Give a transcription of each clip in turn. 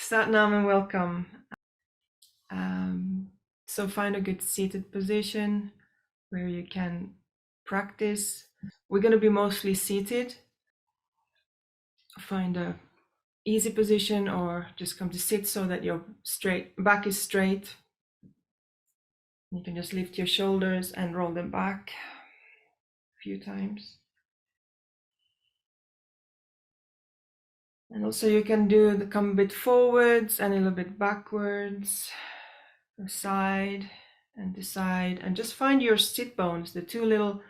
Satnam and welcome. So find a good seated position where you can practice. We're going to be mostly seated. Find a easy position or just come to sit so that your back is straight. You can just lift your shoulders and roll them back a few times. And also you can come a bit forwards and a little bit backwards, side and to side, and just find your sit bones, the two little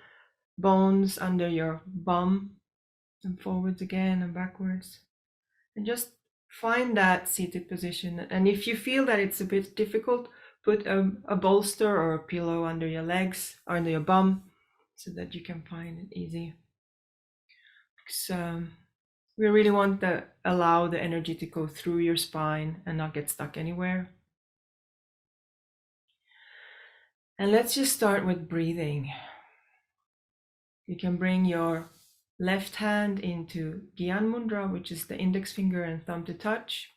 bones under your bum, and forwards again and backwards. And just find that seated position. And if you feel that it's a bit difficult, put a bolster or a pillow under your legs or under your bum so that you can find it easy. Because we really want to allow the energy to go through your spine and not get stuck anywhere. And let's just start with breathing. You can bring your left hand into Gyan Mudra, which is the index finger and thumb to touch.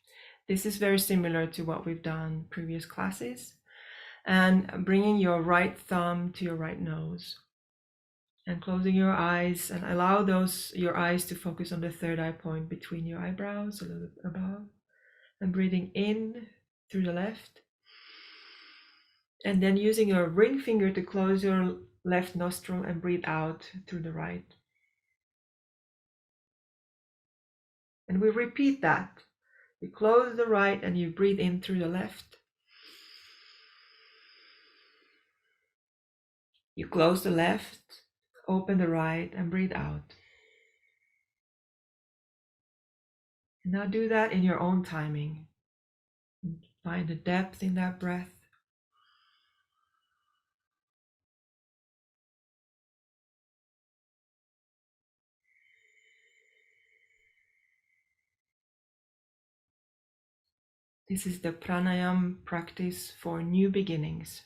This is very similar to what we've done previous classes. And bringing your right thumb to your right nose and closing your eyes, and allow your eyes to focus on the third eye point between your eyebrows, a little bit above, and breathing in through the left. And then using your ring finger to close your left nostril and breathe out through the right. And we repeat that. You close the right and you breathe in through the left. You close the left, open the right, and breathe out. And now do that in your own timing. Find the depth in that breath. This is the pranayama practice for new beginnings.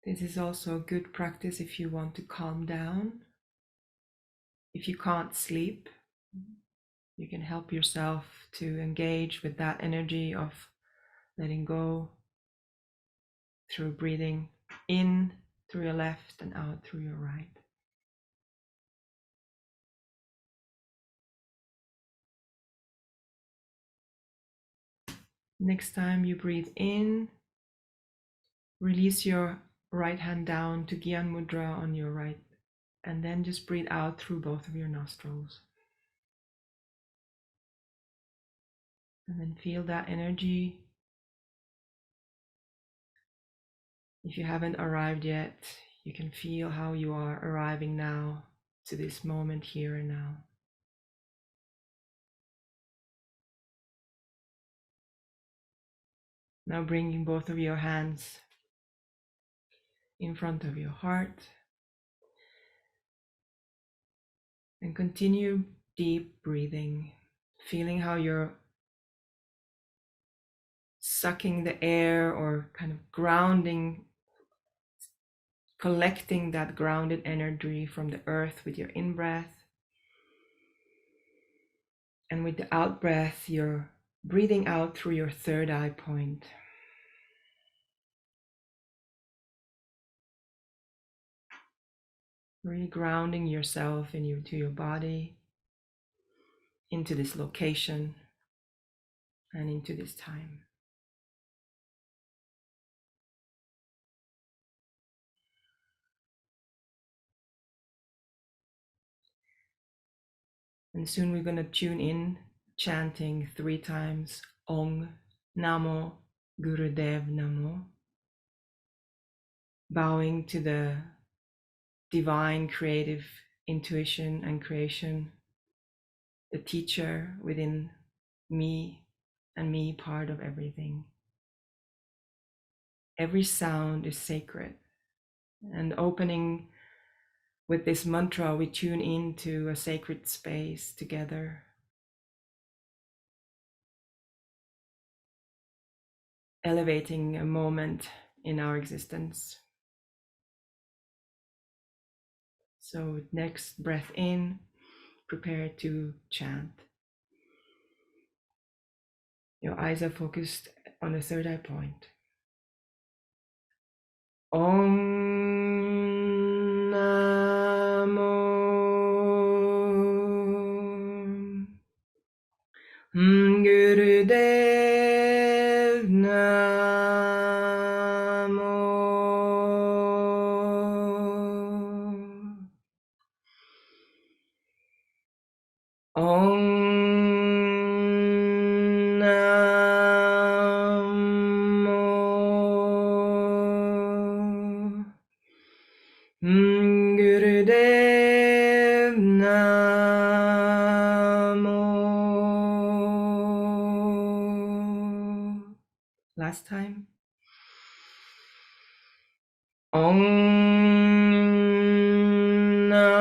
This is also a good practice if you want to calm down. If you can't sleep, you can help yourself to engage with that energy of letting go through breathing in through your left and out through your right. Next time you breathe in, release your right hand down to Gyan Mudra on your right, and then just breathe out through both of your nostrils. And then feel that energy. If you haven't arrived yet, you can feel how you are arriving now to this moment here and now. Now bringing both of your hands in front of your heart and continue deep breathing, feeling how you're sucking the air or kind of grounding, collecting that grounded energy from the earth with your in-breath. And with the out-breath, you're breathing out through your third eye point. Really grounding yourself into your body, into this location, and into this time. And soon we're going to tune in, chanting 3 times Ong Namo Gurudev Namo, bowing to the divine creative intuition and creation, the teacher within me and me part of everything. Every sound is sacred. And opening with this mantra, we tune into a sacred space together, elevating a moment in our existence. So next breath in, prepare to chant. Your eyes are focused on the third eye point. Om Namo Gurudev Namo Om Namo Gurudev Namo. Last time. Om Namo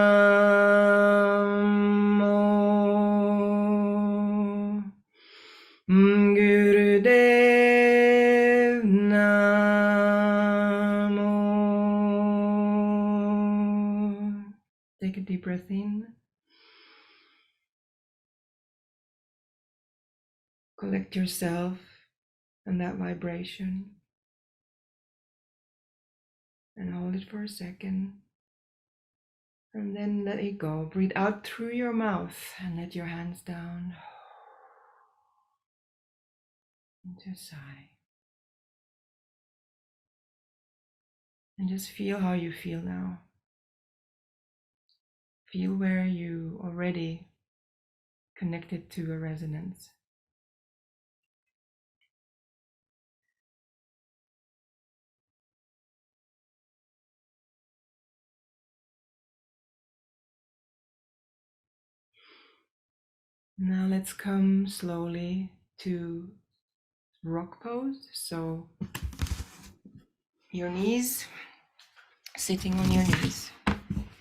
Gurudev Namo. Take a deep breath in. Collect yourself and that vibration. And hold it for a second. And then let it go. Breathe out through your mouth and let your hands down. Into a sigh. And just feel how you feel now. Feel where you already connected to a resonance. Now let's come slowly to rock pose. So your knees, sitting on your knees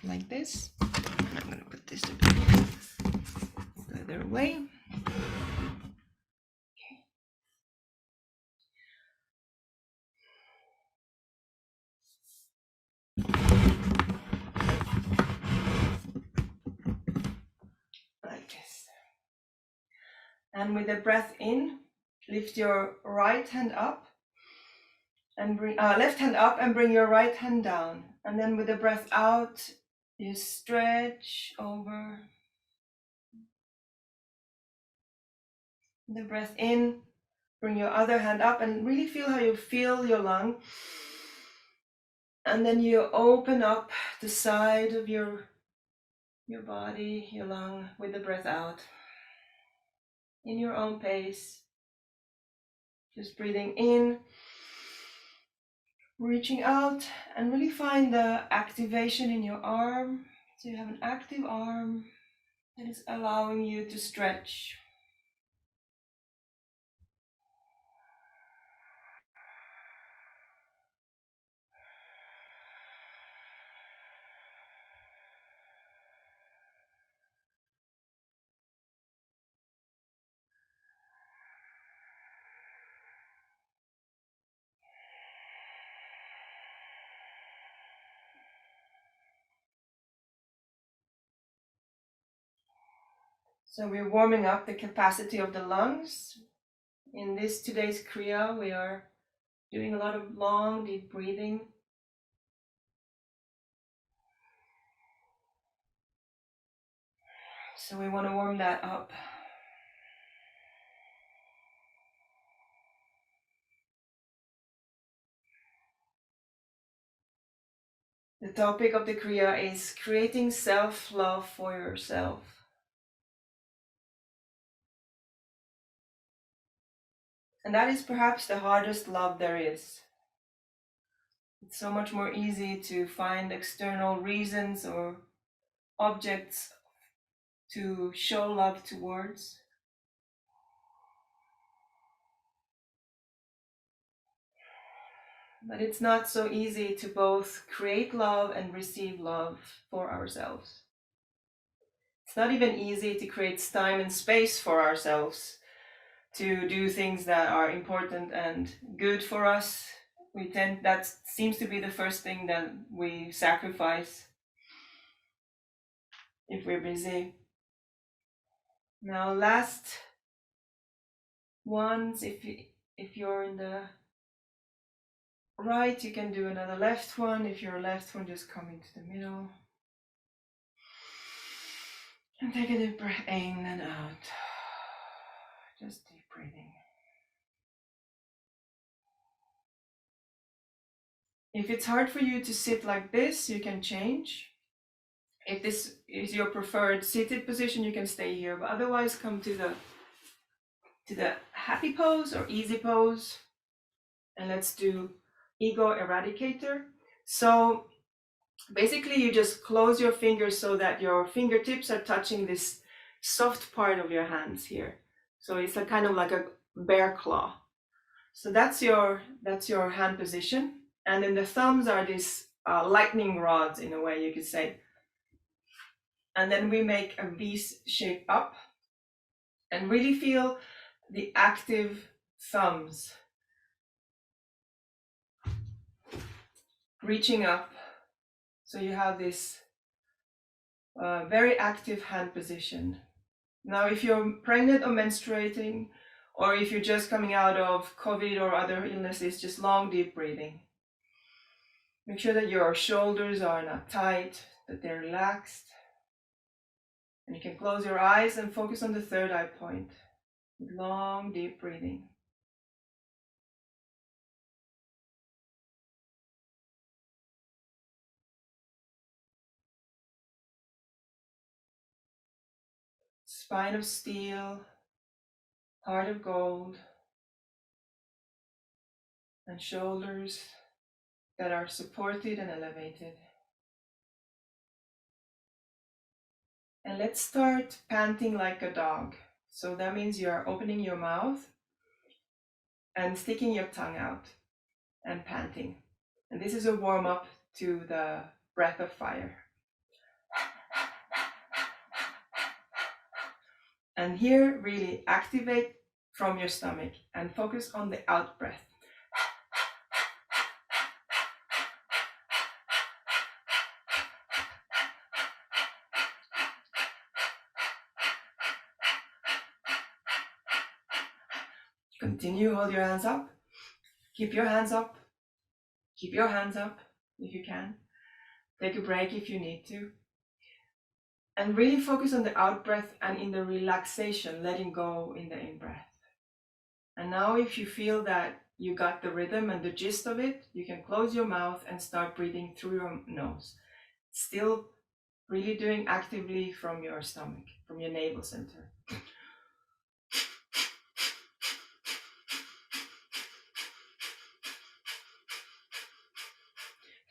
like this. I'm going to put this a bit further away. Like this. And with the breath in, lift your right hand up and bring left hand up and bring your right hand down. And then with the breath out, you stretch over. The breath in, bring your other hand up and really feel how you feel your lung. And then you open up the side of your body, your lung, with the breath out. In your own pace. Just breathing in, reaching out, and really find the activation in your arm. So you have an active arm that is allowing you to stretch. So we're warming up the capacity of the lungs. In this today's kriya, we are doing a lot of long, deep breathing. So we want to warm that up. The topic of the kriya is creating self-love for yourself. And that is perhaps the hardest love there is. It's so much more easy to find external reasons or objects to show love towards. But it's not so easy to both create love and receive love for ourselves. It's not even easy to create time and space for ourselves to do things that are important and good for us. That seems to be the first thing that we sacrifice if we're busy. Now, last ones, if you're in the right, you can do another left one. If you're left one, just come into the middle. And take a deep breath in and out. Just deep breathing. If it's hard for you to sit like this, you can change. If this is your preferred seated position, you can stay here, but otherwise come to the happy pose or easy pose. And let's do ego eradicator. So basically you just close your fingers so that your fingertips are touching this soft part of your hands here. So it's a kind of like a bear claw. So that's your hand position. And then the thumbs are these lightning rods, in a way you could say. And then we make a V shape up and really feel the active thumbs reaching up. So you have this very active hand position. Now, if you're pregnant or menstruating, or if you're just coming out of COVID or other illnesses, just long, deep breathing. Make sure that your shoulders are not tight, that they're relaxed. And you can close your eyes and focus on the third eye point with long, deep breathing. Spine of steel, heart of gold, and shoulders that are supported and elevated. And let's start panting like a dog. So that means you're opening your mouth and sticking your tongue out and panting. And this is a warm up to the breath of fire. And here, really activate from your stomach and focus on the out breath. Continue, hold your hands up. Keep your hands up. Keep your hands up if you can. Take a break if you need to. And really focus on the out breath and in the relaxation, letting go in the in breath. And now if you feel that you got the rhythm and the gist of it, you can close your mouth and start breathing through your nose. Still really doing actively from your stomach, from your navel center.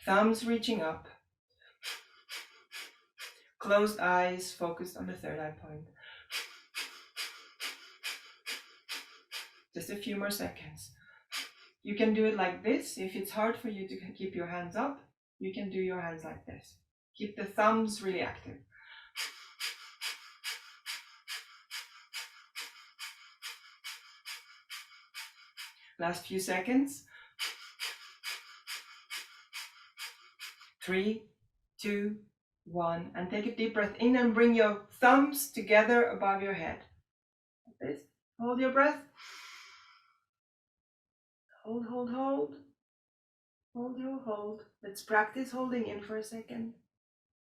Thumbs reaching up. Closed eyes, focused on the third eye point. Just a few more seconds. You can do it like this. If it's hard for you to keep your hands up, you can do your hands like this. Keep the thumbs really active. Last few seconds. 3, 2, 1. And take a deep breath in and bring your thumbs together above your head. Like this. Hold your breath. Hold, hold, hold. Hold, hold, hold. Let's practice holding in for a second.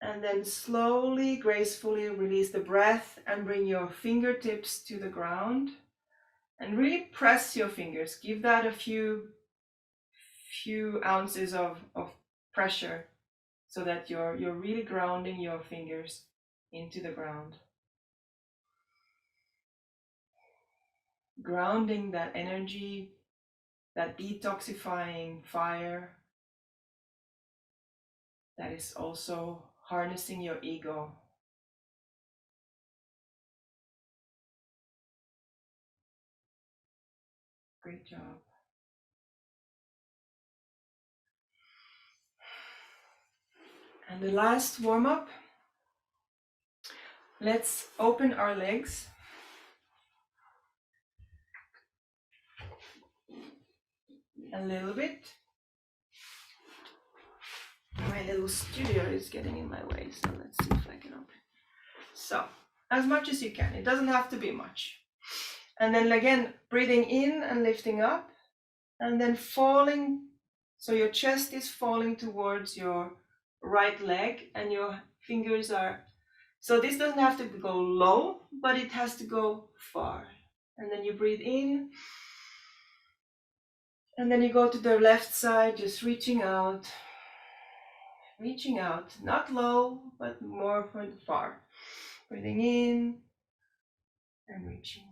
And then slowly, gracefully release the breath and bring your fingertips to the ground. And really press your fingers. Give that a few ounces of pressure so that you're really grounding your fingers into the ground. grounding that energy, that detoxifying fire that is also harnessing your ego. Great job. And the last warm-up, let's open our legs. A little bit. My little studio is getting in my way, so let's see if I can open. So, as much as you can. It doesn't have to be much. And then again, breathing in and lifting up, and then falling. So your chest is falling towards your right leg, and your fingers are. So this doesn't have to go low, but it has to go far. And then you breathe in. And then you go to the left side, just reaching out, not low, but more from far. Breathing in and reaching.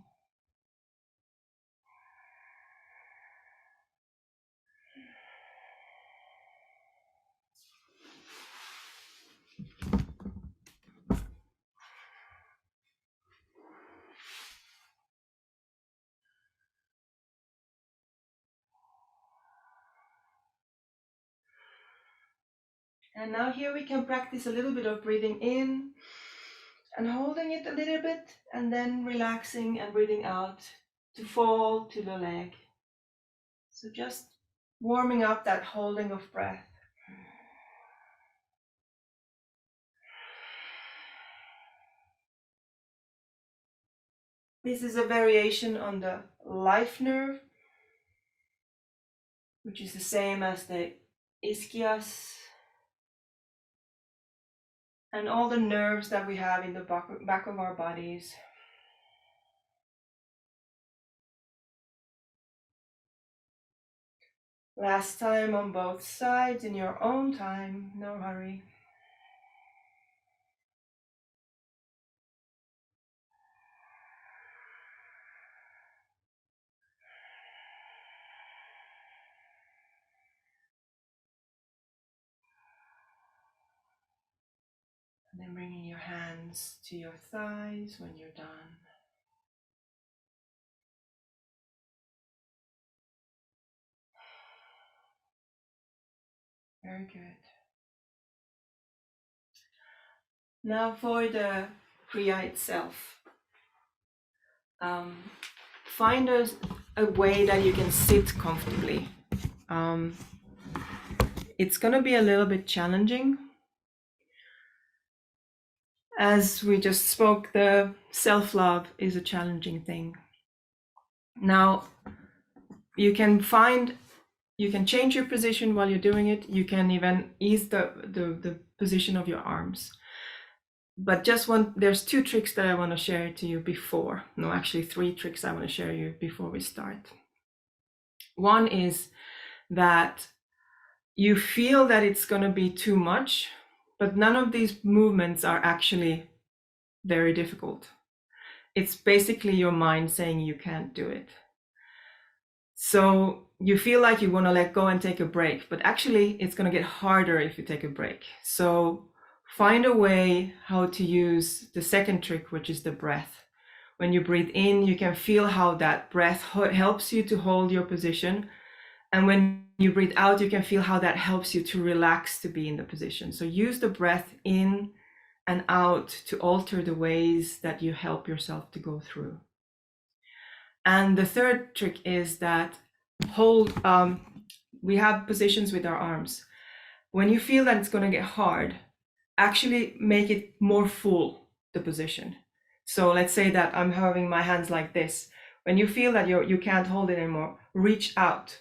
And now here we can practice a little bit of breathing in and holding it a little bit, and then relaxing and breathing out to fall to the leg. So just warming up that holding of breath. This is a variation on the life nerve, which is the same as the ischias and all the nerves that we have in the back of our bodies. Last time on both sides in your own time, no hurry. And then bringing your hands to your thighs when you're done. Very good. Now for the kriya itself. Find a way that you can sit comfortably. It's going to be a little bit challenging. As we just spoke, the self-love is a challenging thing. Now, you can change your position while you're doing it. You can even ease the position of your arms. But there's 2 tricks that I want to share to you before. No, actually 3 tricks I want to share you before we start. One is that you feel that it's going to be too much, but none of these movements are actually very difficult. It's basically your mind saying you can't do it. So you feel like you want to let go and take a break, but actually it's going to get harder if you take a break. So find a way how to use the second trick, which is the breath. When you breathe in, you can feel how that breath helps you to hold your position. And when you breathe out, you can feel how that helps you to relax to be in the position. So use the breath in and out to alter the ways that you help yourself to go through. And the third trick is that we have positions with our arms. When you feel that it's going to get hard, actually make it more full, the position. So let's say that I'm having my hands like this. When you feel that you can't hold it anymore, reach out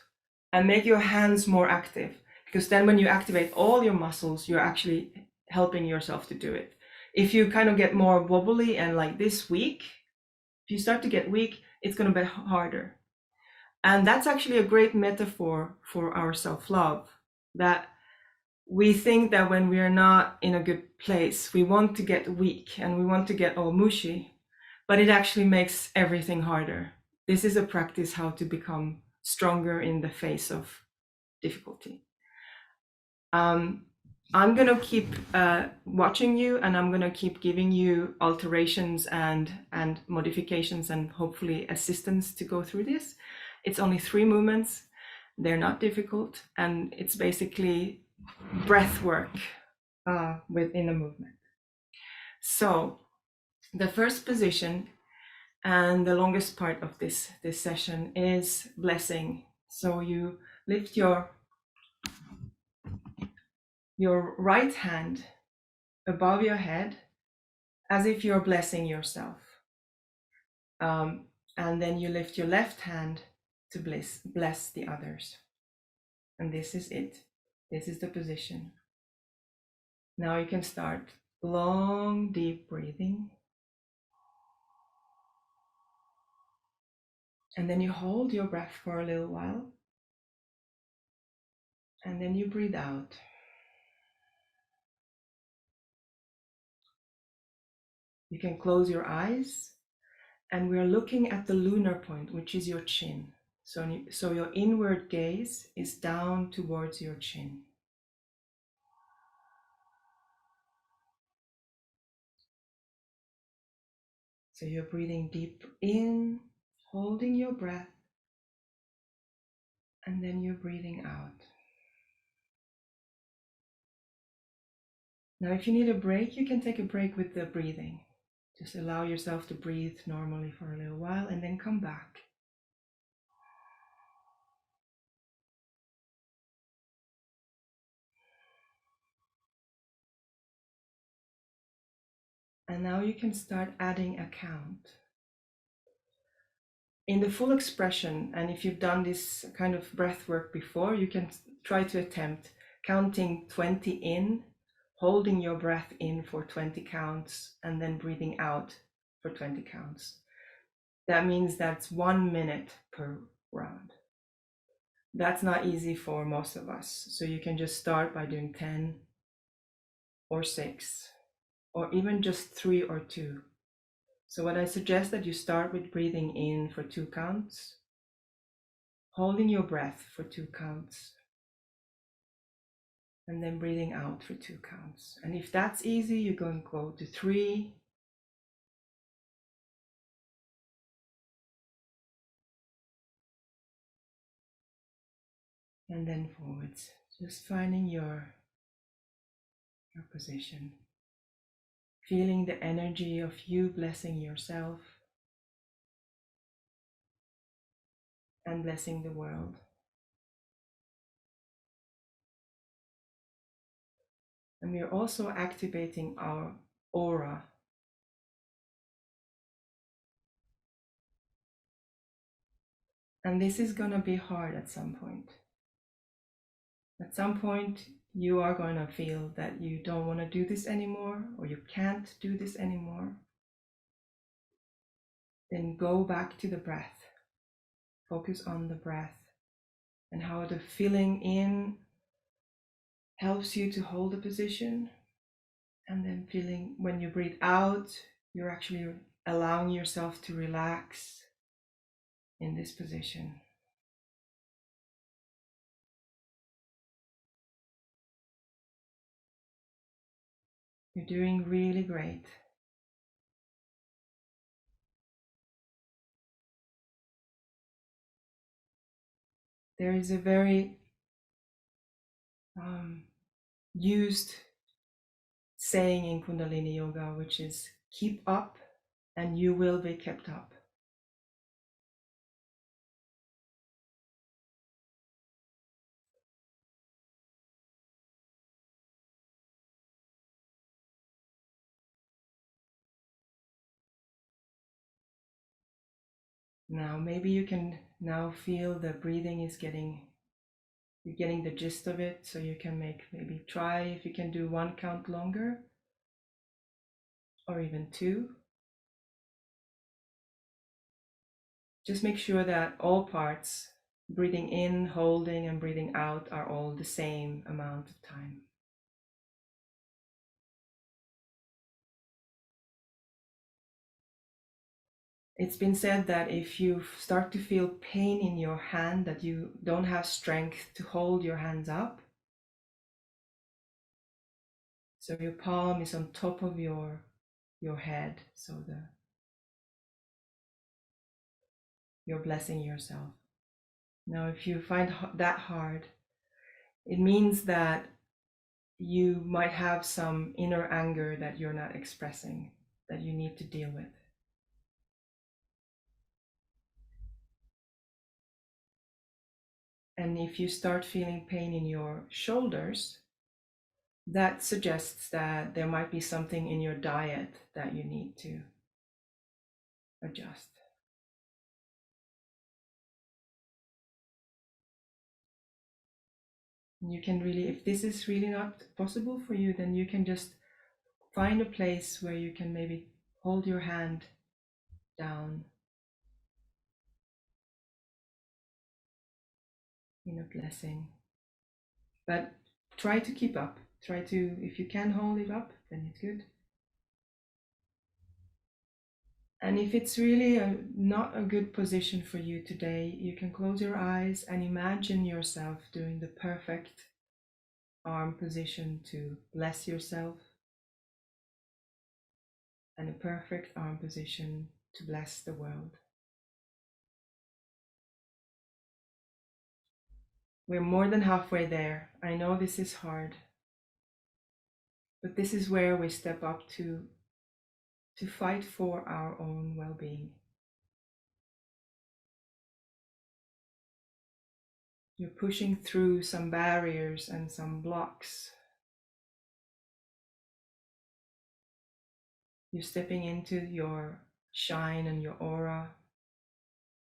and make your hands more active, because then when you activate all your muscles, you're actually helping yourself to do it. If you kind of get more wobbly and like this weak, if you start to get weak, it's going to be harder. And that's actually a great metaphor for our self-love, that we think that when we are not in a good place, we want to get weak and we want to get all mushy, but it actually makes everything harder. This is a practice how to become stronger in the face of difficulty. I'm going to keep watching you, and I'm going to keep giving you alterations and modifications and hopefully assistance to go through this. It's only 3 movements. They're not difficult, and it's basically breath work within a movement. So the first position and the longest part of this session is blessing. So you lift your right hand above your head as if you're blessing yourself. And then you lift your left hand to bless the others. And this is it. This is the position. Now you can start long, deep breathing. And then you hold your breath for a little while. And then you breathe out. You can close your eyes. And we're looking at the lunar point, which is your chin. So your inward gaze is down towards your chin. So you're breathing deep in, holding your breath, and then you're breathing out. Now, if you need a break, you can take a break with the breathing. Just allow yourself to breathe normally for a little while and then come back. And now you can start adding a count. In the full expression, and if you've done this kind of breath work before, you can try to attempt counting 20 in, holding your breath in for 20 counts, and then breathing out for 20 counts. That means that's 1 minute per round. That's not easy for most of us. So you can just start by doing 10 or 6, or even just 3 or 2. So what I suggest that you start with breathing in for 2 counts, holding your breath for 2 counts, and then breathing out for 2 counts. And if that's easy, you're going to go to 3, and then forwards. Just finding your position. Feeling the energy of you blessing yourself and blessing the world. And we are also activating our aura. And this is going to be hard at some point. At some point, you are going to feel that you don't want to do this anymore, or you can't do this anymore. Then go back to the breath. Focus on the breath and how the filling in helps you to hold a position. And then feeling when you breathe out, you're actually allowing yourself to relax in this position. You're doing really great. There is a very used saying in Kundalini Yoga, which is keep up and you will be kept up. Now, maybe you can now feel the breathing is you're getting the gist of it. So you can maybe try if you can do 1 count longer or even 2. Just make sure that all parts, breathing in, holding, and breathing out, are all the same amount of time. It's been said that if you start to feel pain in your hand, that you don't have strength to hold your hands up, so your palm is on top of your head, so you're blessing yourself. Now, if you find that hard, it means that you might have some inner anger that you're not expressing, that you need to deal with. And if you start feeling pain in your shoulders, that suggests that there might be something in your diet that you need to adjust. And you can really, if this is really not possible for you, then you can just find a place where you can maybe hold your hand down in a blessing. But try to keep up. Try to, if you can hold it up, then it's good. And if it's really not a good position for you today, you can close your eyes and imagine yourself doing the perfect arm position to bless yourself, and a perfect arm position to bless the world. We're more than halfway there. I know this is hard, but this is where we step up to fight for our own well-being. You're pushing through some barriers and some blocks. You're stepping into your shine and your aura,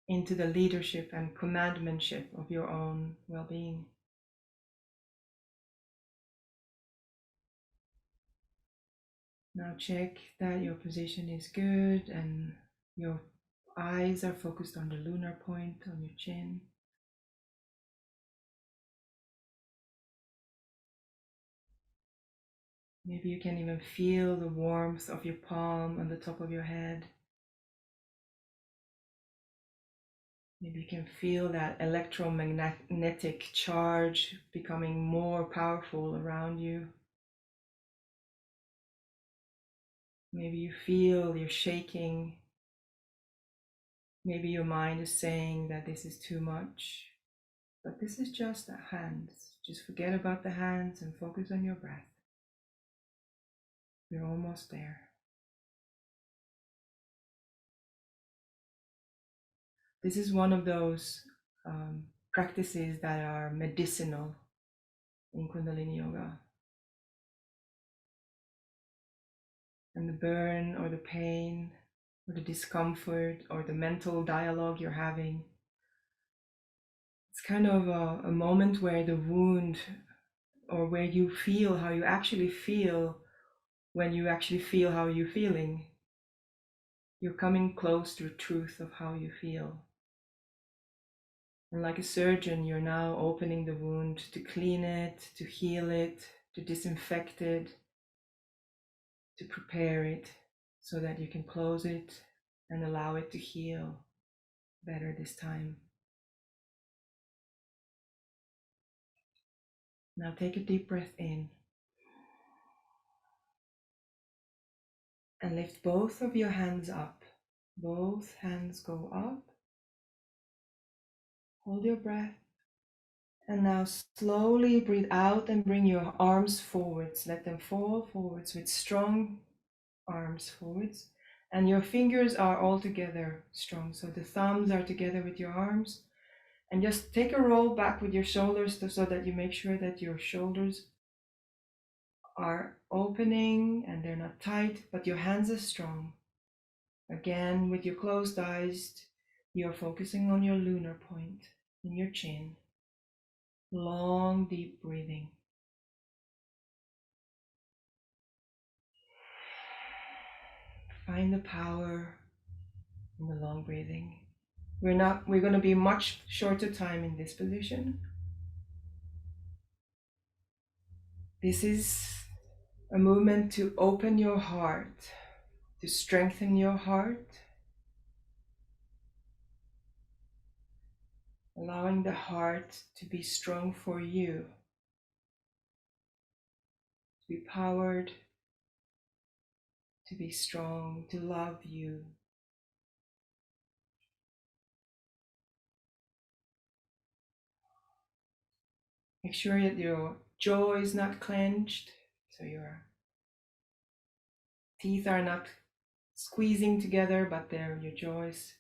into the leadership and commandmentship of your own well-being. Now check that your position is good and your eyes are focused on the lunar point on your chin. Maybe you can even feel the warmth of your palm on the top of your head. Maybe you can feel that electromagnetic charge becoming more powerful around you. Maybe you feel you're shaking. Maybe your mind is saying that this is too much, but this is just the hands. Just forget about the hands and focus on your breath. We're almost there. This is one of those practices that are medicinal in Kundalini Yoga. And the burn or the pain or the discomfort or the mental dialogue you're having, it's kind of a moment where the wound, or where you feel how you actually feel when you actually feel how you're feeling. You're coming close to the truth of how you feel. And like a surgeon, you're now opening the wound to clean it, to heal it, to disinfect it, to prepare it so that you can close it and allow it to heal better this time. Now take a deep breath in and lift both of your hands up. Both hands go up. Hold your breath. And now slowly breathe out and bring your arms forwards. Let them fall forwards with strong arms forwards. And your fingers are all together strong. So the thumbs are together with your arms. And just take a roll back with your shoulders so that you make sure that your shoulders are opening and they're not tight, but your hands are strong. Again, with your closed eyes, you're focusing on your lunar point in your chin. Long, deep breathing. Find the power in the long breathing. We're going to be much shorter time in this position. This is a movement to open your heart, to strengthen your heart, allowing the heart to be strong for you, to be powered, to be strong, to love you. Make sure that your jaw is not clenched, so your teeth are not squeezing together, but your jaw is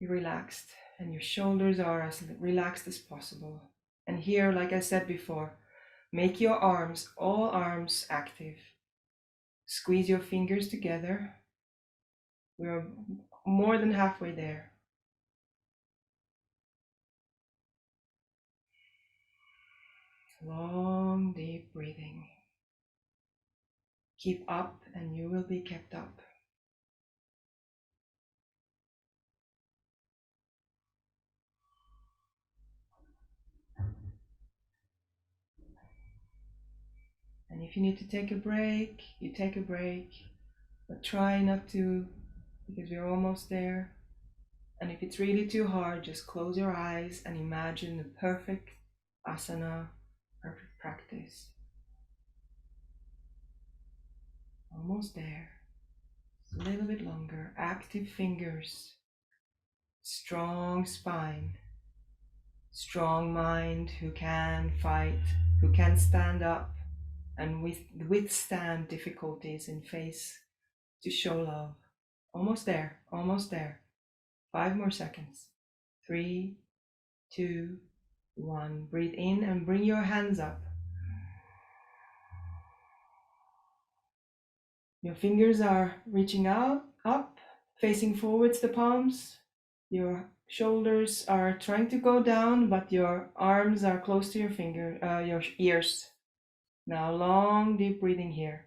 relaxed and your shoulders are as relaxed as possible. And here, like I said before, make your arms, all arms active. Squeeze your fingers together. We're more than halfway there. Long, deep breathing. Keep up and you will be kept up. And if you need to take a break, you take a break, but try not to, because we're almost there. And if it's really too hard, just close your eyes and imagine the perfect asana, perfect practice. Almost there. Just a little bit longer. Active fingers, strong spine, strong mind who can fight, who can stand up and withstand difficulties and face to show love. Almost there, almost there. 5 more seconds. 3, 2, 1. Breathe in and bring your hands up. Your fingers are reaching out, up, facing forwards the palms. Your shoulders are trying to go down, but your arms are close to your ears. Now long, deep breathing here.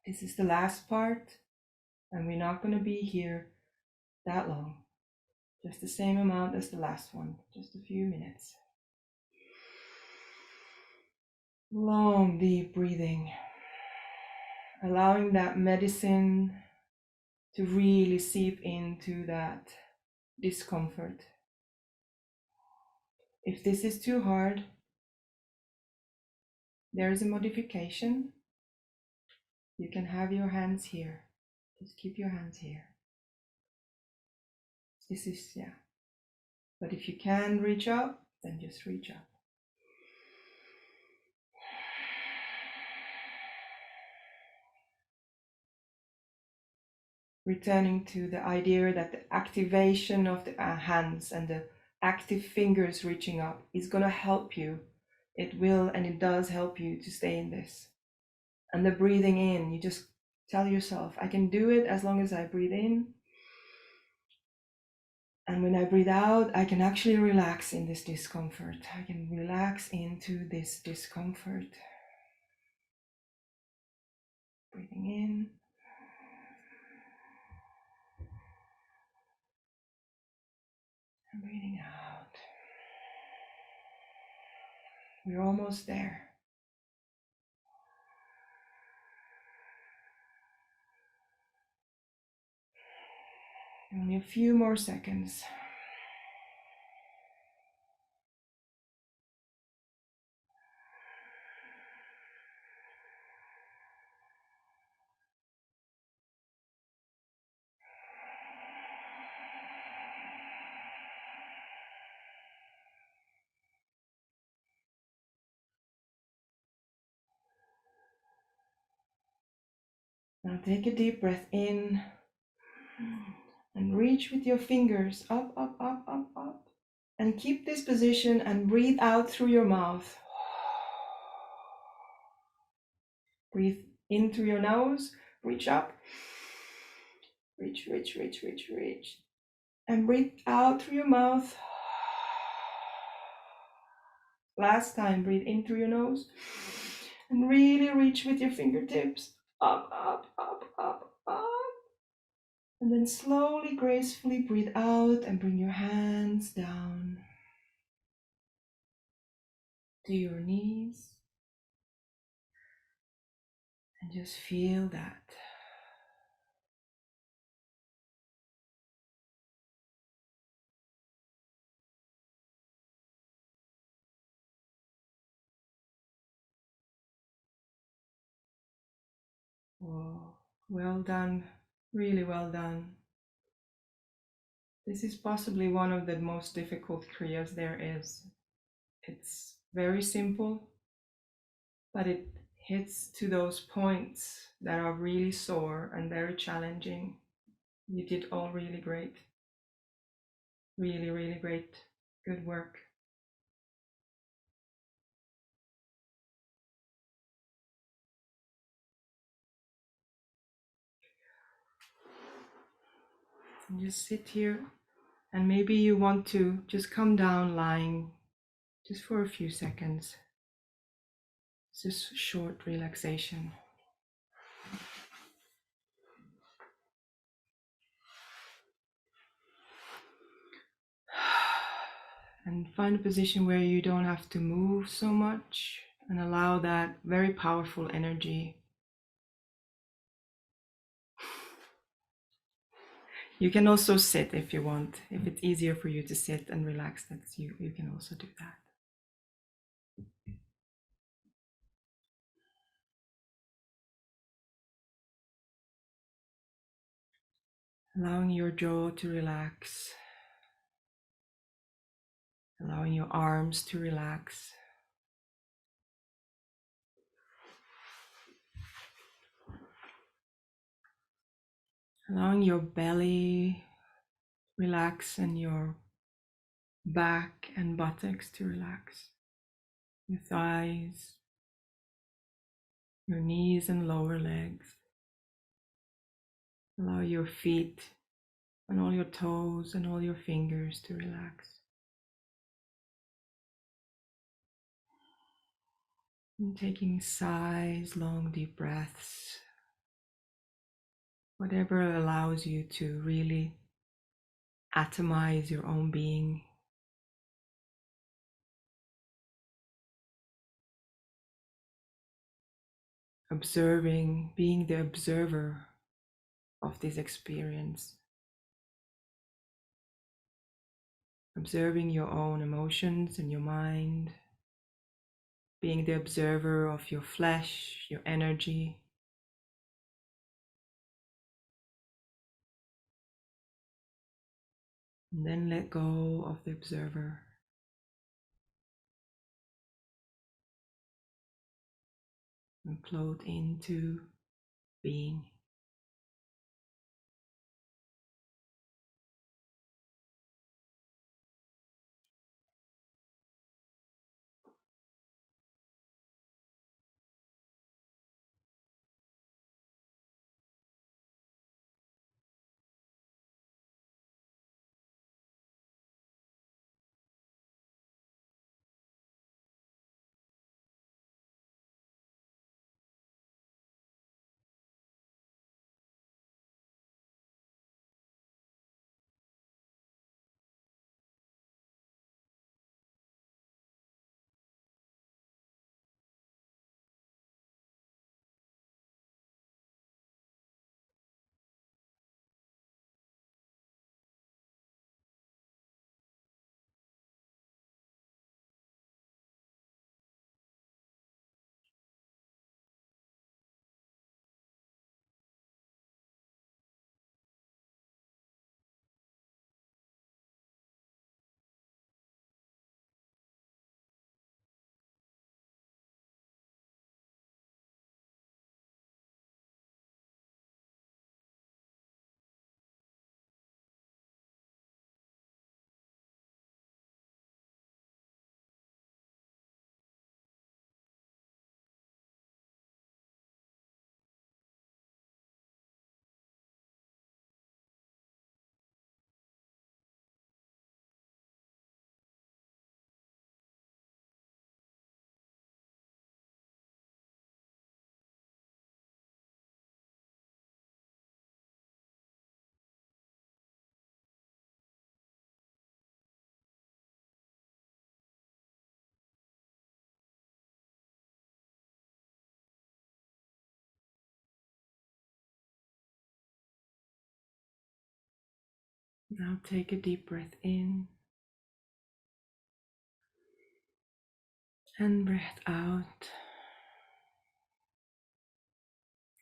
This is the last part, and we're not going to be here that long. Just the same amount as the last one, just a few minutes. Long, deep breathing. Allowing that medicine to really seep into that discomfort. If this is too hard, there is a modification. You can have your hands here. Just keep your hands here. This is, yeah. But if you can reach up, then just reach up. Returning to the idea that the activation of the hands and the active fingers reaching up is going to help you. It will and it does help you to stay in this. And the breathing in, you just tell yourself, I can do it as long as I breathe in. And when I breathe out, I can actually relax in this discomfort. I can relax into this discomfort. Breathing in. And breathing out. We're almost there. Only a few more seconds. Now take a deep breath in and reach with your fingers up, up, up, up, up. And keep this position and breathe out through your mouth. Breathe in through your nose, reach up. Reach, reach, reach, reach, reach. And breathe out through your mouth. Last time, breathe in through your nose. And really reach with your fingertips. Up, up, up, up, up. And then slowly, gracefully breathe out and bring your hands down to your knees. And just feel that. Oh, well done, really well done. This is possibly one of the most difficult kriyas there is. It's very simple, but it hits to those points that are really sore and very challenging. You did all really great. Really, really great. Good work. And just sit here, and maybe you want to just come down lying just for a few seconds. It's just short relaxation. And find a position where you don't have to move so much, and allow that very powerful energy. You can also sit if you want. If it's easier for you to sit and relax, you can also do that. Allowing your jaw to relax, allowing your arms to relax. Allowing your belly relax and your back and buttocks to relax. Your thighs, your knees and lower legs. Allow your feet and all your toes and all your fingers to relax. And taking sighs, long deep breaths, whatever allows you to really atomize your own being. Observing, being the observer of this experience. Observing your own emotions and your mind. Being the observer of your flesh, your energy. And then let go of the observer. And float into being. Now take a deep breath in and breath out.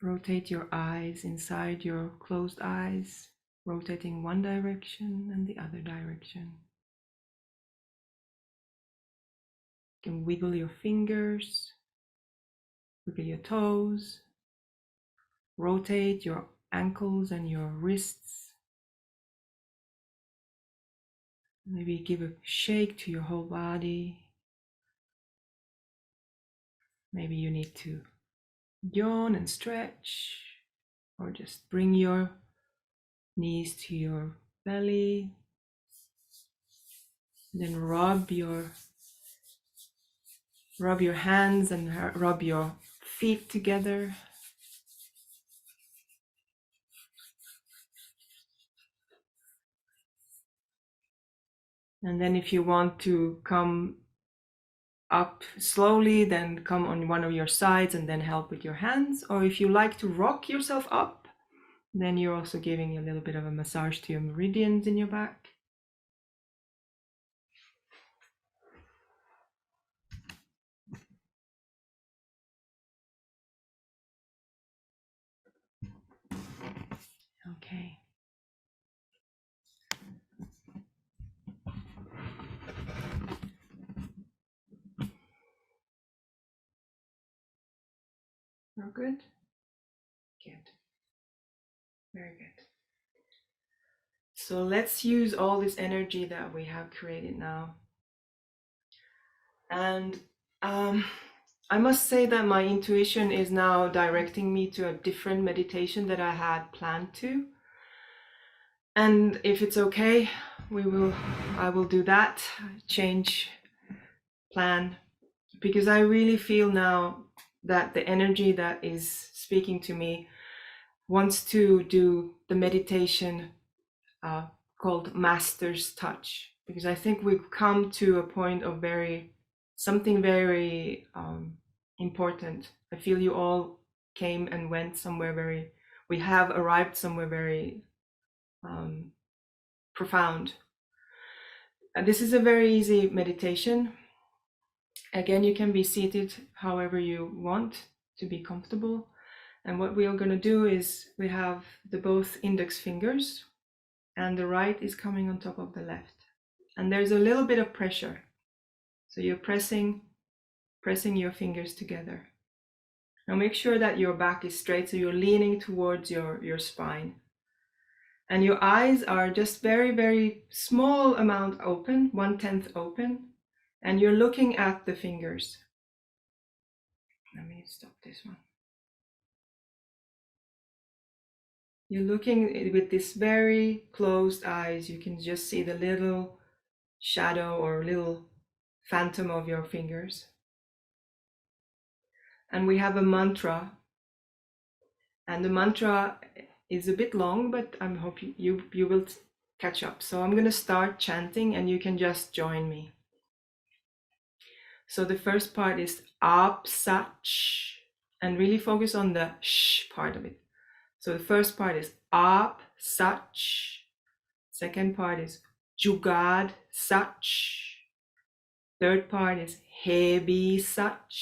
Rotate your eyes inside your closed eyes, rotating one direction and the other direction. You can wiggle your fingers, wiggle your toes, rotate your ankles and your wrists. Maybe give a shake to your whole body. Maybe you need to yawn and stretch, or just bring your knees to your belly. Then rub your hands and rub your feet together. And then if you want to come up slowly, then come on one of your sides and then help with your hands. Or if you like to rock yourself up, then you're also giving a little bit of a massage to your meridians in your back. Okay. We're good? Good. Very good. So let's use all this energy that we have created now. And I must say that my intuition is now directing me to a different meditation that I had planned to. And if it's okay, I will do that, change plan, because I really feel now that the energy that is speaking to me wants to do the meditation called Master's Touch, because I think we've come to a point of something very important. I feel you all came and went somewhere we have arrived somewhere very profound. And this is a very easy meditation. Again, you can be seated however you want to be comfortable. And what we are going to do is we have the both index fingers, and the right is coming on top of the left. And there's a little bit of pressure. So you're pressing your fingers together. Now make sure that your back is straight, so you're leaning towards your spine. And your eyes are just very, very small amount open, 1/10 open, and you're looking at the fingers. Let me stop this one. You're looking with this very closed eyes. You can just see the little shadow or little phantom of your fingers. And we have a mantra. And the mantra is a bit long, but I hope you will catch up. So I'm going to start chanting and you can just join me. So the first part is Ap Sach, and really focus on the sh part of it. So the first part is Ap Sach. Second part is Jugad Sach. Third part is Hebi Sach.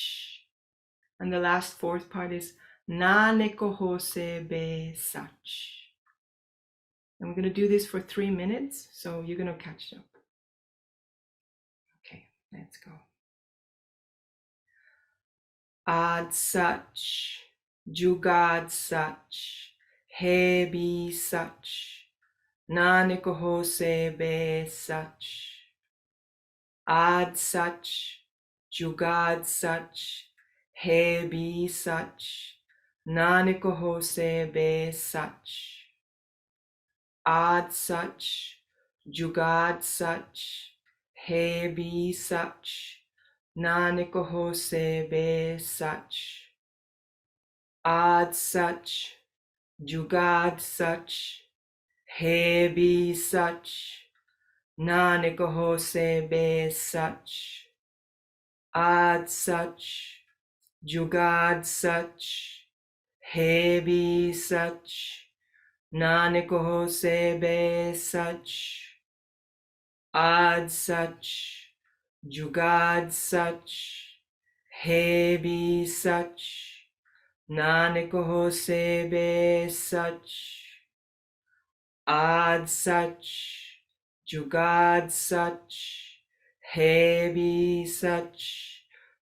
And the last fourth part is Nanekohose Be Sach. And we're going to do this for 3 minutes, so you're going to catch up. Okay, let's go. Ad Sach, Jugad Sach, Hebi Sach, Nanekohose Be Sach. Ad Sach, Jugad Sach, Hebi Sach, Nanekohose Be Sach. Ad Sach, Jugad Sach, Hebi Sach, Nanekohose Be Sach. Ad Sach, Jugad Sach, Hebi Sach, Nanekohose Be Sach. Ad Sach, Jugad Sach, Hebi Sach, Nanekohose Be Sach. Ad Sach, Jugad Sach, Hebi Sach, Nanak ho sebe sach, ad sach, jugad sach, hai bhi sach.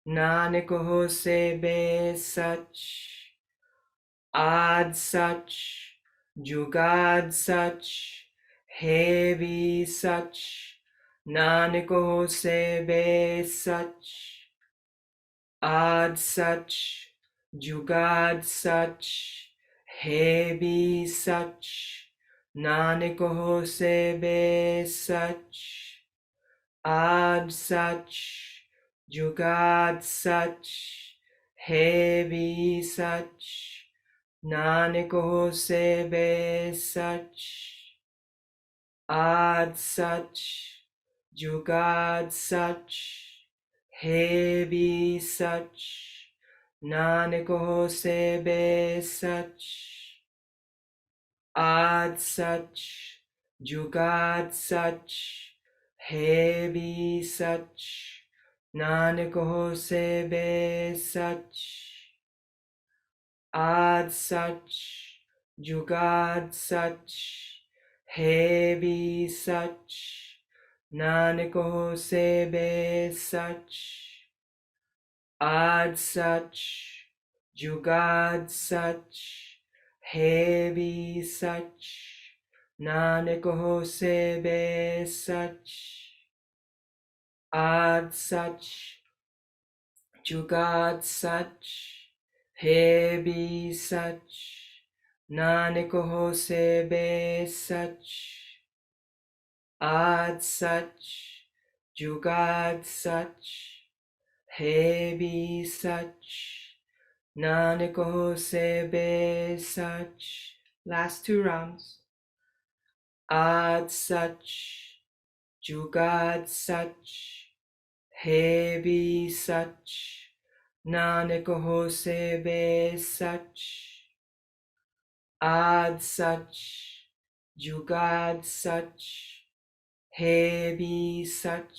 Nanak ho sebe sach, ad sach, jugad sach, hai bhi sach. Nanak ho sebe sach, ad sach, jugad sach, hai bhi sach. Nanak ho sebe sach, ad sach, jugad sach, hai bhi sach. Nanak ho sebe sach, ad sach, jugad sach, hai bhi sach. Nanak ho sebe sach, ad sach, jugad sach, hai bhi sach. Nanak ho sebe sach, ad sach, jugad sach, hai bhi sach. Nanak ho sebe sach, ad sach, jugad sach, hai bhi sach. Nanak ho sebe sach, ad sach, jugad sach, hai bhi sach. Nanak ho sebe sach, ad sach, jugad sach, hai bhi sach. Nanak ho sebe sach. Last two rounds. Ad sach, jugad sach, hai bhi sach. Nanak ho sebe sach, ad sach, jugad sach, hai bhi sach.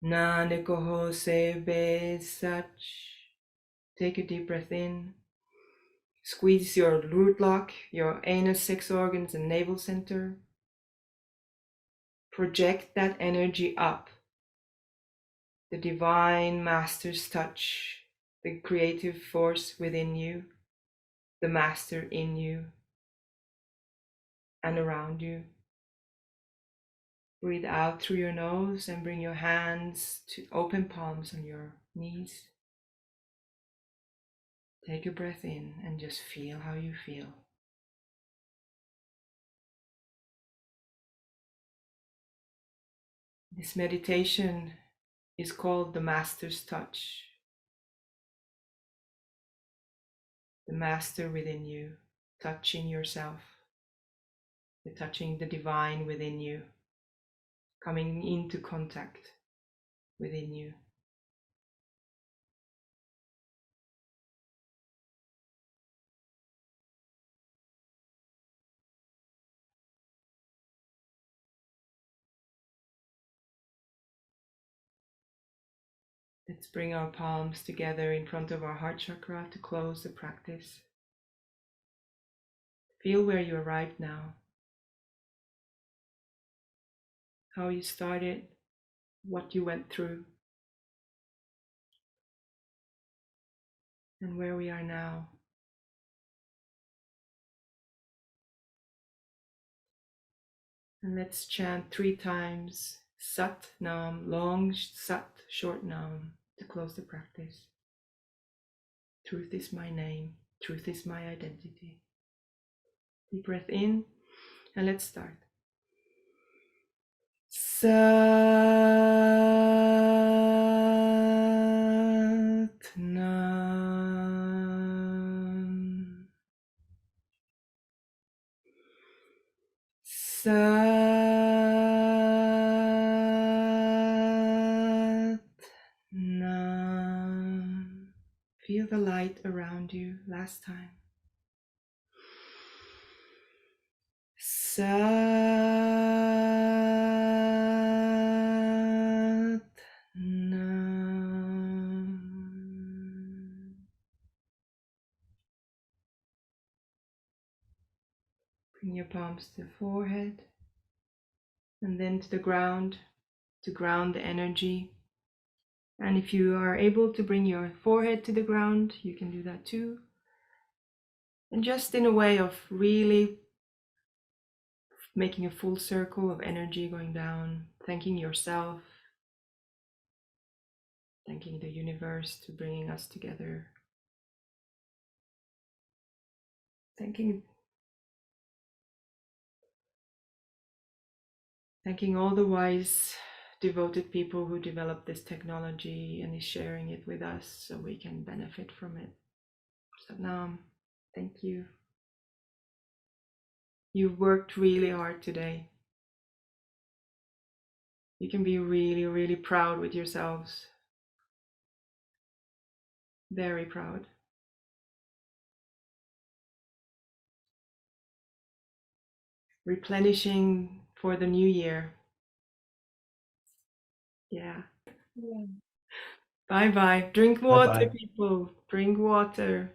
Nanak ho sebe sach. Take a deep breath in. Squeeze your root lock, your anus, sex organs, and navel center. Project that energy up. The divine master's touch, the creative force within you, the master in you and around you. Breathe out through your nose and bring your hands to open palms on your knees. Take a breath in and just feel how you feel. This meditation is called the Master's Touch. The Master within you, touching yourself, touching the divine within you, coming into contact within you. Let's bring our palms together in front of our heart chakra to close the practice. Feel where you are right now, how you started, what you went through, and where we are now. And let's chant 3 times Sat Nam, long Sat, short Nam, to close the practice. Truth is my name, truth is my identity. Deep breath in, and let's start. Sat Nam. Sat Nam. Feel the light around you. Last time. Sat Nam. Bring your palms to the forehead and then to the ground to ground the energy. And if you are able to bring your forehead to the ground, you can do that too. And just in a way of really making a full circle of energy going down, thanking yourself, thanking the universe to bringing us together, thanking all the wise, devoted people who developed this technology and is sharing it with us so we can benefit from it. Satnam, thank you. You worked really hard today. You can be really, really proud with yourselves. Very proud. Replenishing for the new year. Yeah. Bye bye. Drink water, Bye-bye. people. Drink water.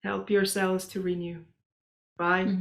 Help yourselves to renew. Bye.